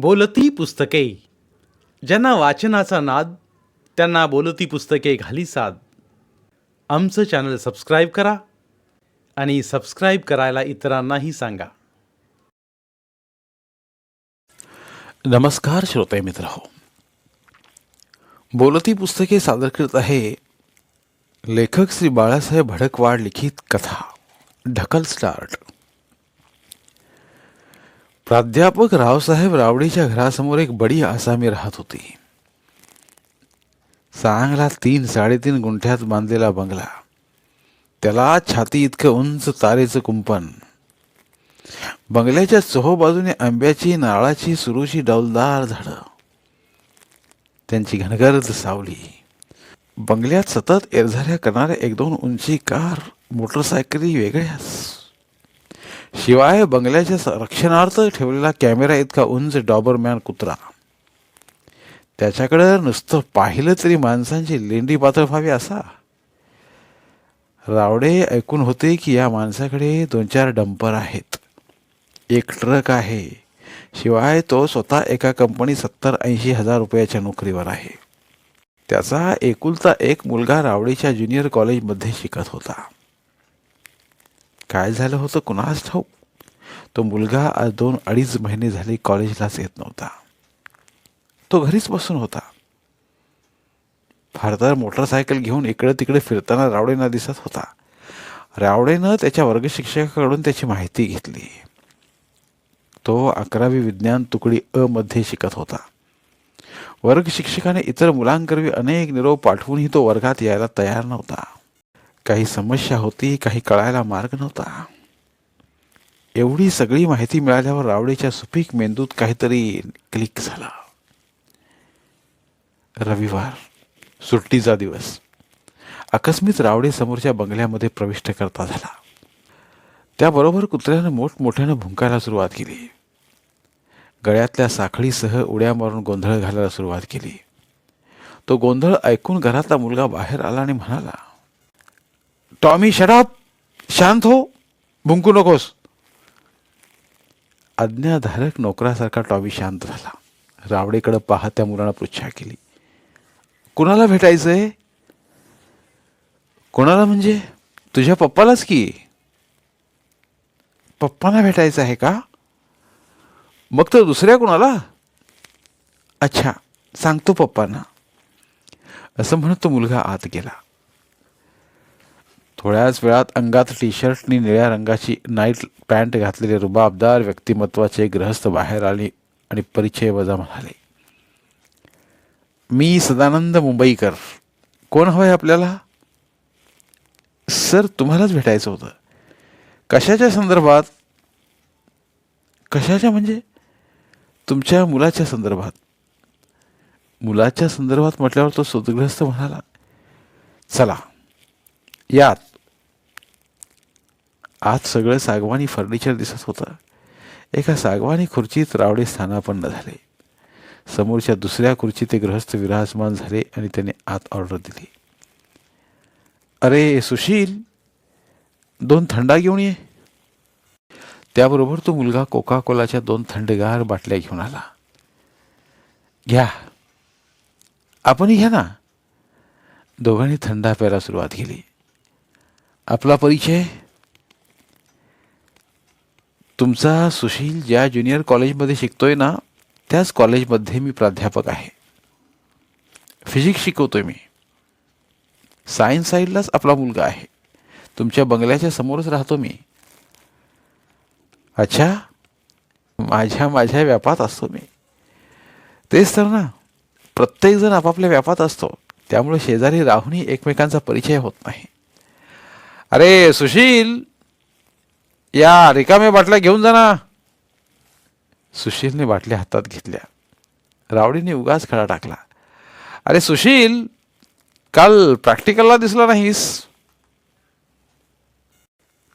बोलती पुस्तके. ज्यांना वाचनाचा नाद, त्यांना बोलती पुस्तके घाली साद. आमचं चॅनल सबस्क्राईब करा आणि सबस्क्राईब करायला इतरांनाही सांगा. नमस्कार श्रोते मित्र हो. बोलती पुस्तके सादर करत आहे लेखक श्री बाळासाहेब भडकवाड लिखित कथा ढकल स्टार्ट. प्राध्यापक रावसाहेब रावडेच्या घरासमोर एक बडी आसामी राहत होती. चांगला 3-3.5 गुंठ्यात बांधलेला बंगला, त्याला छाती इतकं उंच तारेचं कुंपण, बंगल्याच्या चोहोबाजूने आंब्याची नारळाची सुरूची डौलदार झाडं, त्यांची घनगर्द सावली, बंगल्यात सतत एरझाऱ्या करणाऱ्या 1-2 उंची कार मोटरसायकली वेगळ्याच, शिवाय बंगल्याच्या रक्षणार्थ ठेवलेला कॅमेरा इतका उंच डॉबरमॅन कुत्रा. त्याच्याकडे नुसतं पाहिलं तरी माणसांची लेंडी पातळ व्हावी असा. रावडे ऐकून होते की या माणसाकडे 2-4 डंपर आहेत, 1 ट्रक आहे, शिवाय तो स्वतः एका कंपनी 70-80 हजार रुपयाच्या नोकरीवर आहे. त्याचा एकुलता एक मुलगा रावडेच्या ज्युनियर कॉलेजमध्ये शिकत होता. काय झालं होतं कुणास ठाऊक, तो मुलगा आज 2-2.5 महिने झाले कॉलेजलाच येत नव्हता. तो घरीच बसून होता. फार तर मोटरसायकल घेऊन इकडे तिकडे फिरताना रावडेंना दिसत होता. रावडेनं त्याच्या वर्ग शिक्षकाकडून त्याची माहिती घेतली. तो 11वी विज्ञान तुकडी अ मध्ये शिकत होता. वर्ग शिक्षकाने इतर मुलांकरवी अनेक निरोप पाठवूनही तो वर्गात यायला तयार नव्हता. काही समस्या होती, काही कळायला मार्ग नव्हता. एवढी सगळी माहिती मिळाल्यावर रावडेच्या सुपीक मेंदूत काहीतरी क्लिक झाला. रविवार, सुट्टीचा दिवस. अकस्मात रावडे समोरच्या बंगल्यामध्ये प्रविष्ट करता झाला. त्याबरोबर कुत्र्यानं मोठमोठ्यानं भुंकायला सुरुवात केली. गळ्यातल्या साखळीसह उड्या मारून गोंधळ घालायला सुरुवात केली. तो गोंधळ ऐकून घरातला मुलगा बाहेर आला आणि म्हणाला, टॉमी शट अप, शांत हो, भुंकू नकोस. आज्ञाधारक नोकरासारखा टॉमी शांत झाला. रावडेकडे पाहत त्या मुलानं पृच्छा केली, कुणाला भेटायचंय? कोणाला म्हणजे? तुझ्या पप्पालाच की. पप्पांना भेटायचं आहे का? मग तर दुसऱ्या कुणाला? अच्छा, सांगतो पप्पांना. असं म्हणत तो मुलगा आत गेला. थोड्याच वेळात अंगात टी-शर्टनी निळ्या रंगाची नाईट पॅन्ट घातलेले रुबाबदार व्यक्तिमत्वाचे गृहस्थ बाहेर आले आणि परिचय वजा म्हणाले, मी सदानंद मुंबईकर. कोण हवंय आपल्याला? सर, तुम्हालाच भेटायचं होतं. कशाच्या संदर्भात? कशाच्या म्हणजे? तुमच्या मुलाच्या संदर्भात. मुलाच्या संदर्भात म्हटल्यावर तो सुदग्रस्त म्हणाला, चला यात. आत सगळं सागवानी फर्निचर दिसत होतं. एका सागवानी खुर्चीत रावडे स्थानापन्न झाले. समोरच्या दुसऱ्या खुर्चीत ते गृहस्थ विराजमान झाले आणि त्याने आत ऑर्डर दिली. अरे सुशील, 2 थंडा घेऊन ये. त्याबरोबर तो मुलगा कोका कोलाच्या 2 थंडगार बाटल्या घेऊन आला. घ्या, आपणही घ्या ना. दोघांनी थंडा प्यायला सुरुवात केली. आपला परिचय? तुमचा सुशील ज्या ज्युनियर कॉलेजमध्ये शिकतोय ना, त्याच कॉलेजमध्ये मी प्राध्यापक आहे. फिजिक्स शिकवतोय मी. सायन्स साईडलाच आपला मुलगा आहे. तुमच्या बंगल्याच्या समोरच राहतो मी. अच्छा, माझ्या व्यापात असतो मी. तेच तर ना, प्रत्येकजण आपापल्या व्यापात असतो, त्यामुळे शेजारी राहूनही एकमेकांचा परिचय होत नाही. अरे सुशील, या रिकाम्या बाटल्या घेऊन जा ना. सुशीलने बाटल्या हातात घेतल्या. रावडीने उगाच खडा टाकला, अरे सुशील, काल प्रॅक्टिकलला दिसला नाहीस.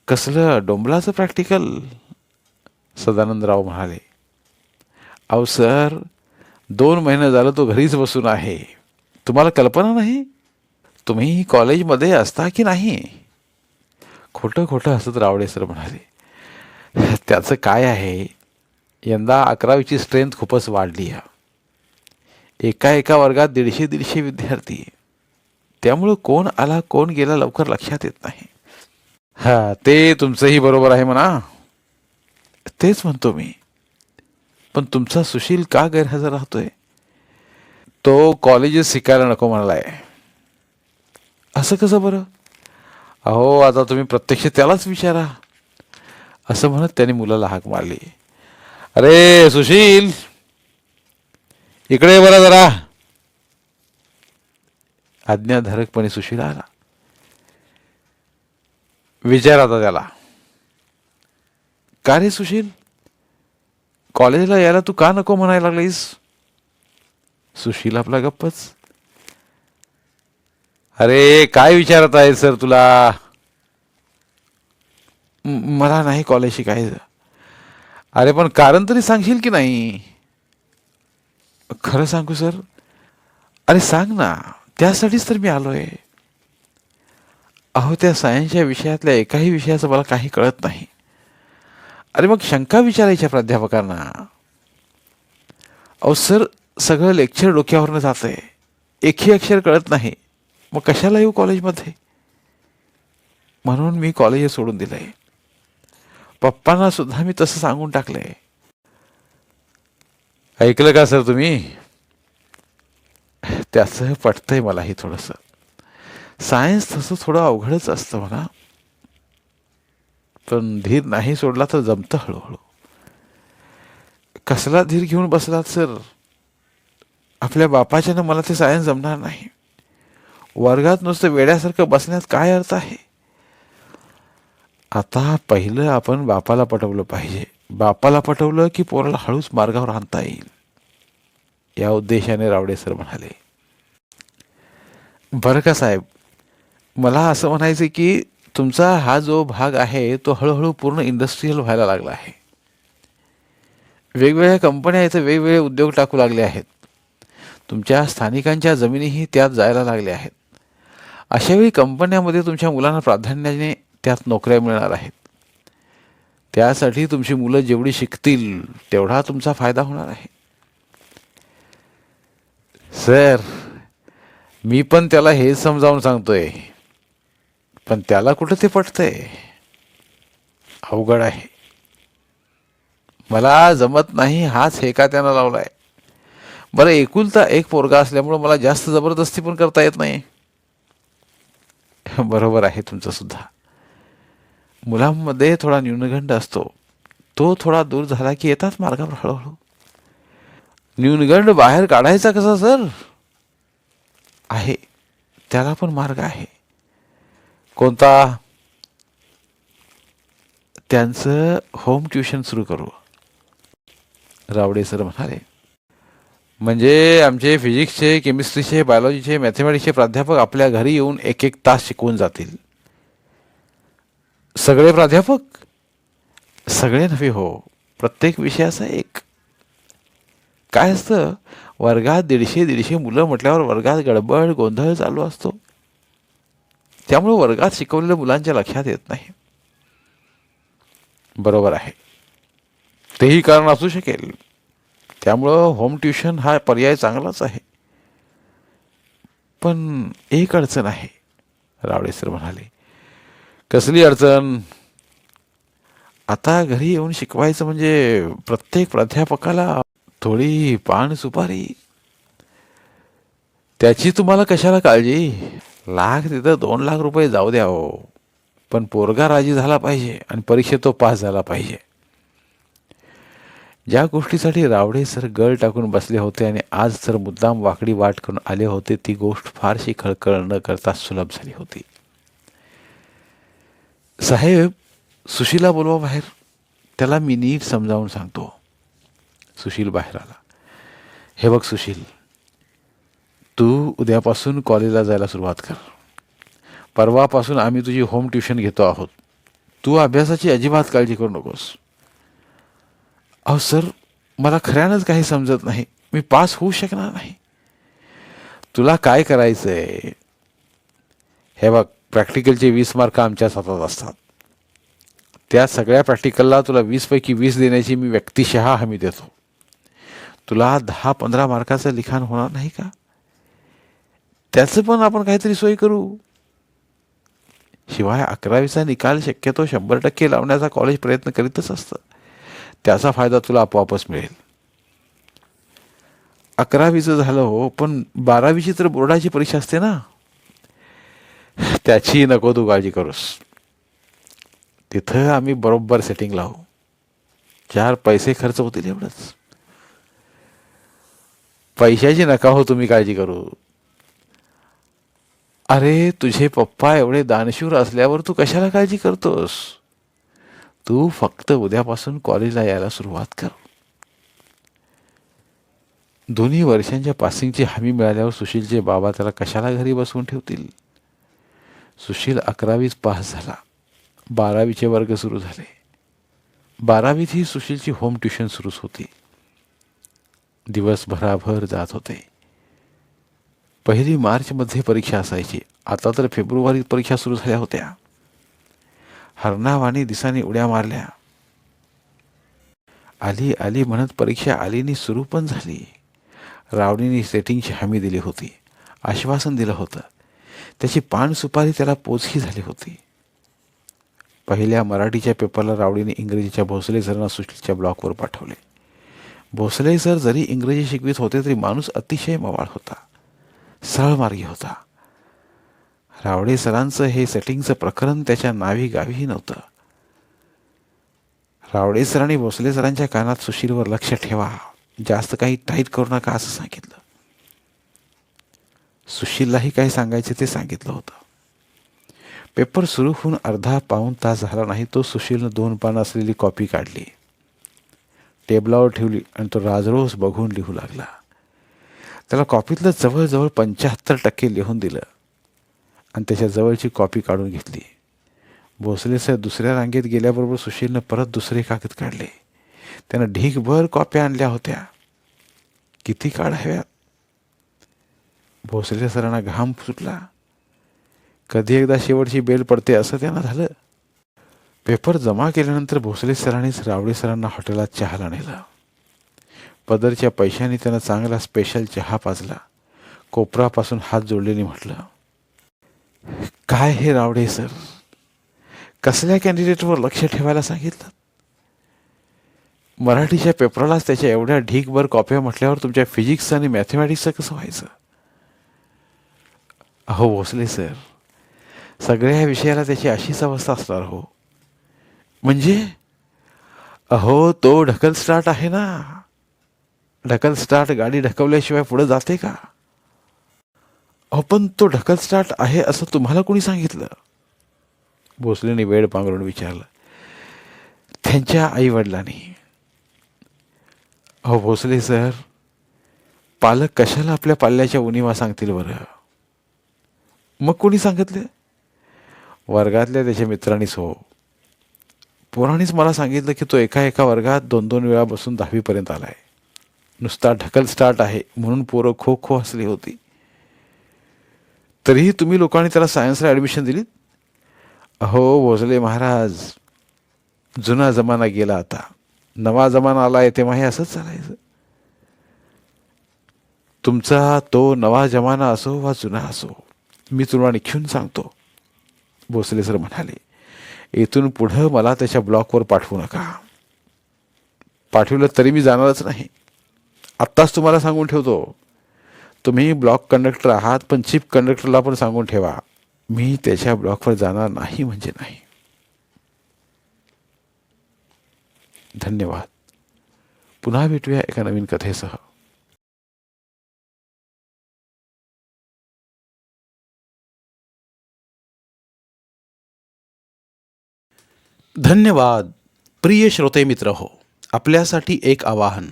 कसलं डोंबलाचं प्रॅक्टिकल? सदानंदराव म्हणाले, अहो सर, 2 महिने झालं तो घरीच बसून आहे. तुम्हाला कल्पना नाही? तुम्ही कॉलेजमध्ये असता की नाही? खोटं खोटं हसत रावडे सर म्हणाले, त्याचं काय आहे, यंदा 11वीची स्ट्रेंथ खूपच वाढली आहे. एका वर्गात 150 विद्यार्थी. त्यामुळं कोण आला कोण गेला लवकर लक्षात येत नाही. हा, ते तुमचंही बरोबर आहे म्हणा. तेच म्हणतो मी. पण तुमचा सुशील का गैरहजर राहतोय? तो कॉलेजेस शिकायला नको म्हणालाय. असं कसं बरं? अहो, आता तुम्ही प्रत्यक्ष त्यालाच विचारा. असं म्हणत त्याने मुलाला हाक मारली. अरे सुशील, इकडे ये बरं जरा. आज्ञाधारकपणे सुशील आला. विचार आता त्याला. का रे सुशील, कॉलेजला यायला तू का नको म्हणायला लागलीस? सुशील आपला गप्पच. अरे काय विचारत आहे सर तुला? मला नाही कॉलेज शिकायचं. अरे पण कारण तरी सांगशील की नाही? खरं सांगू सर? अरे सांग ना, त्यासाठीच तर मी आलोय. अहो, त्या सायन्सच्या विषयातल्या एकाही विषयाचं मला काही कळत नाही. अरे मग शंका विचारायच्या प्राध्यापकांना. अहो सर, सगळं लेक्चर डोक्यावरनं जातंय, एकही अक्षर कळत नाही, मग कशाला येऊ कॉलेजमध्ये? म्हणून मी कॉलेज सोडून दिलंय. पप्पांना सुद्धा मी तसं सांगून टाकलंय. ऐकलं का सर तुम्ही? त्याचं पटतंय मलाही थोडंसं. सायन्स तसं थोडं अवघडच असतं म्हणा, पण धीर नाही सोडला तर जमतं हळूहळू. कसला धीर घेऊन बसलात सर? आपल्या बापाच्यानं मला ते सायन्स जमणार नाही. वर्गात नुसतं वेड्यासारखं बसण्यात काय अर्थ आहे? आता पहिलं आपण बापाला पटवलं पाहिजे. बापाला पटवलं की पोराला हळूच मार्गावर आणता येईल. या उद्देशाने रावडे सर म्हणाले. बरं का साहेब, मला असं म्हणायचं की तुमचा हा जो भाग आहे तो हळूहळू पूर्ण इंडस्ट्रीयल व्हायला लागला आहे. वेगवेगळ्या कंपन्या इथं वेगवेगळे उद्योग टाकू लागले आहेत. तुमच्या स्थानिकांच्या जमिनीही त्यात जायला लागल्या आहेत. अशावेळी कंपन्यामध्ये तुमच्या मुलांना प्राधान्याने त्यात नोकऱ्या मिळणार आहेत. त्यासाठी तुमची मुलं जेवढी शिकतील तेवढा तुमचा फायदा होणार आहे. सर, मी पण त्याला हेच समजावून सांगतोय, पण त्याला कुठं ते पटतंय? अवघड आहे. मला जमत नाही हाच हेका त्यानं लावलाय. बरं, एकुलता एक पोरगा असल्यामुळं मला जास्त जबरदस्ती पण करता येत नाही. बरोबर आहे तुमचं सुद्धा. मुलांमध्ये थोडा न्यूनगंड असतो, तो थोडा दूर झाला की येतात मार्गावर हळूहळू. न्यूनगंड बाहेर काढायचा कसा सर? आहे, त्याला पण मार्ग आहे. कोणता? त्यांचं होम ट्युशन सुरू करू. रावडे सर म्हणाले. म्हणजे आमचे फिजिक्सचे, केमिस्ट्रीचे, बायोलॉजीचे, मॅथमॅटिक्सचे प्राध्यापक आपल्या घरी येऊन एक एक तास शिकवून जातील? सगळे प्राध्यापक? सगळे नव्हे हो, प्रत्येक विषयाचा एक. काय असतं, वर्गात 150 मुलं म्हटल्यावर वर्गात गडबड गोंधळ चालू असतो. त्यामुळे वर्गात शिकवलेल्या मुलांच्या लक्षात येत नाही. बरोबर आहे, तेही कारण असू शकेल. त्यामुळं होम ट्युशन हा पर्याय चांगलाच आहे. पण एक अडचण आहे, रावडे सर म्हणाले. कसली अडचण? आता घरी येऊन शिकवायचं म्हणजे प्रत्येक प्राध्यापकाला थोडी पान सुपारी. त्याची तुम्हाला कशाला काळजी? लाख तिथं 2 लाख रुपये जाऊ द्या हो, पण पोरगा राजी झाला पाहिजे आणि परीक्षेत तो पास झाला पाहिजे. ज्या गोष्टीसाठी रावडे सर गळ टाकून बसले होते आणि आज सर मुद्दाम वाकडी वाट करून आले होते, ती गोष्ट फारशी खळखळ न करता सुलभ झाली होती. साहेब, सुशीला बोलवा बाहेर, त्याला मी नीट समजावून सांगतो. सुशील बाहेर आला. हे बघ सुशील, तू उद्यापासून कॉलेजला जायला सुरुवात कर. परवापासून आम्ही तुझी होम ट्युशन घेतो आहोत. तू अभ्यासाची अजिबात काळजी करू नकोस. अहो सर, मला खऱ्यानंच काही समजत नाही. मी पास होऊ शकणार नाही. तुला काय करायचंय? हे बघ, प्रॅक्टिकलचे 20 मार्क आमच्याच हातात असतात. त्या सगळ्या प्रॅक्टिकलला तुला 20पैकी 20 देण्याची मी व्यक्तिशः हमी देतो. तुला 10-15 मार्काचं लिखाण होणार नाही का? त्याचं पण आपण काहीतरी सोय करू. शिवाय 11वीचा निकाल शक्यतो 100% लावण्याचा कॉलेज प्रयत्न करीतच असतं. त्याचा फायदा तुला आपोआपच मिळेल. 11वीचं झालं हो, पण 12वीची तर बोर्डाची परीक्षा असते ना, त्याची नको तू काळजी करूस. तिथं आम्ही बरोबर सेटिंग लावू. 4 पैसे खर्च होतील एवढंच. पैशाची नका हो तुम्ही काळजी करू. अरे तुझे पप्पा एवढे दानशूर असल्यावर तू कशाला काळजी करतोस? तू फक्त उद्यापासून कॉलेजला यायला सुरुवात कर. 2 वर्षांच्या पासिंगची हमी मिळाल्यावर सुशीलचे बाबा त्याला कशाला घरी बसवून ठेवतील? सुशील 11वीत पास झाला. 12वीचे वर्ग सुरू झाले. 12वीतही सुशीलची होम ट्युशन सुरूच होती. दिवसभराभर जात होते. 1 मार्चमध्ये परीक्षा असायची. आता तर फेब्रुवारीत परीक्षा सुरू झाल्या होत्या. हरणावानी दिसाने उड्या मारल्या. आली आली म्हणत परीक्षा आलीनी सुरू पण झाली. रावणीने सेटिंगची हमी दिली होती, आश्वासन दिलं होतं. त्याची पान सुपारी त्याला पोचही झाली होती. पहिल्या मराठीच्या पेपरला रावणीने इंग्रजीच्या भोसले सरांना सुशीलच्या ब्लॉकवर पाठवले. भोसले सर जरी इंग्रजी शिकवित होते तरी माणूस अतिशय मवाळ होता, सरळमार्गी होता. रावडे सरांचं हे सेटिंगचं प्रकरण त्याच्या नावी गावीही नव्हतं. रावडे सरांनी भोसले सरांच्या कानात सुशीलवर लक्ष ठेवा, जास्त काही टाईट करू नका असं सांगितलं. सुशीललाही काय सांगायचे ते सांगितलं होतं. पेपर सुरू होऊन अर्धा-पाऊण तास झाला नाही तो सुशीलनं 2 पानं असलेली कॉपी काढली, टेबलावर ठेवली आणि तो राजरोस बघून लिहू लागला. त्याला कॉपीतलं जवळजवळ 75% लिहून दिलं आणि त्याच्या जवळची कॉपी काढून घेतली. भोसले सर दुसऱ्या रांगेत गेल्याबरोबर सुशीलनं परत दुसरे कागद काढले. त्यानं ढीगभर कॉप्या आणल्या होत्या. किती काढाव्यात? भोसले सरांना घाम सुटला. कधी एकदा शेवटची बेल पडते असं त्यांना झालं. पेपर जमा केल्यानंतर भोसले सरांनीच रावडे सरांना हॉटेलात चहाला नेलं. पदरच्या पैशांनी त्यानं चांगला स्पेशल चहा पाजला. कोपरापासून हात जोडलेली म्हटलं, काय हे रावडे सर, कसल्या कॅन्डिडेटवर लक्ष ठेवायला सांगितलं? मराठीच्या पेपरालाच त्याच्या एवढ्या ढीगभर कॉप्या म्हटल्यावर तुमच्या फिजिक्स आणि मॅथमॅटिक्सचं कसं व्हायचं? अहो भोसले सर, सगळ्या विषयाला त्याची अशीच अवस्था असणार हो. म्हणजे? अहो तो ढकल स्टार्ट आहे ना. ढकल स्टार्ट गाडी ढकवल्याशिवाय पुढे जाते का? अहो पण तो ढकल स्टार्ट आहे असं तुम्हाला कोणी सांगितलं? भोसलेने वेळ पांघरून विचारलं. त्यांच्या आईवडिलांनी. अहो भोसले सर, पालक कशाला आपल्या पाल्याच्या उणीवा सांगतील बरं? मग कोणी सांगितले? वर्गातल्या त्याच्या मित्रांनीच हो. पोरांनीच मला सांगितलं की तो एका वर्गात 2-2 वेळा बसून 10वीपर्यंत आलाय. नुसता ढकल स्टार्ट आहे म्हणून पोरं खो खो हसली होती. तरीही तुम्ही लोकांनी त्याला सायन्सला ॲडमिशन दिलीत? अहो भोसले महाराज, जुना जमाना गेला, आता नवा जमाना आला आहे, तेव्हा हे असंच चालायचं. तुमचा तो नवा जमाना असो वा जुना असो, मी तुला निखून सांगतो, भोसले सर म्हणाले, इथून पुढं मला त्याच्या ब्लॉकवर पाठवू नका. पाठवलं तरी मी जाणारच नाही. आत्ताच तुम्हाला सांगून ठेवतो, तुम्ही ब्लॉक कंडक्टर आहात, पण चीफ कंडक्टरला पण सांगून ठेवा, मी त्याच्या ब्लॉकवर जाणार नाही म्हणजे नाही. धन्यवाद. पुन्हा भेटूया एका नवीन कथेसह. धन्यवाद. प्रिय श्रोते मित्र हो, आपल्यासाठी एक आवाहन.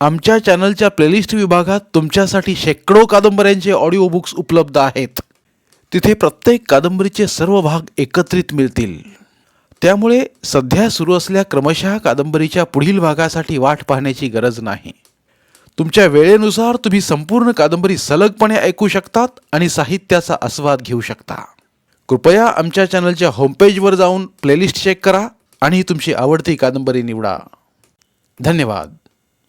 आमच्या चॅनलच्या प्लेलिस्ट विभागात तुमच्यासाठी शेकडो कादंबऱ्यांचे ऑडिओ बुक्स उपलब्ध आहेत. तिथे प्रत्येक कादंबरीचे सर्व भाग एकत्रित मिळतील. त्यामुळे सध्या सुरू असलेल्या क्रमशः कादंबरीच्या पुढील भागासाठी वाट पाहण्याची गरज नाही. तुमच्या वेळेनुसार तुम्ही संपूर्ण कादंबरी सलगपणे ऐकू शकतात आणि साहित्याचा आस्वाद घेऊ शकता. कृपया आमच्या चॅनलच्या होमपेजवर जाऊन प्लेलिस्ट चेक करा आणि तुमची आवडती कादंबरी निवडा. धन्यवाद.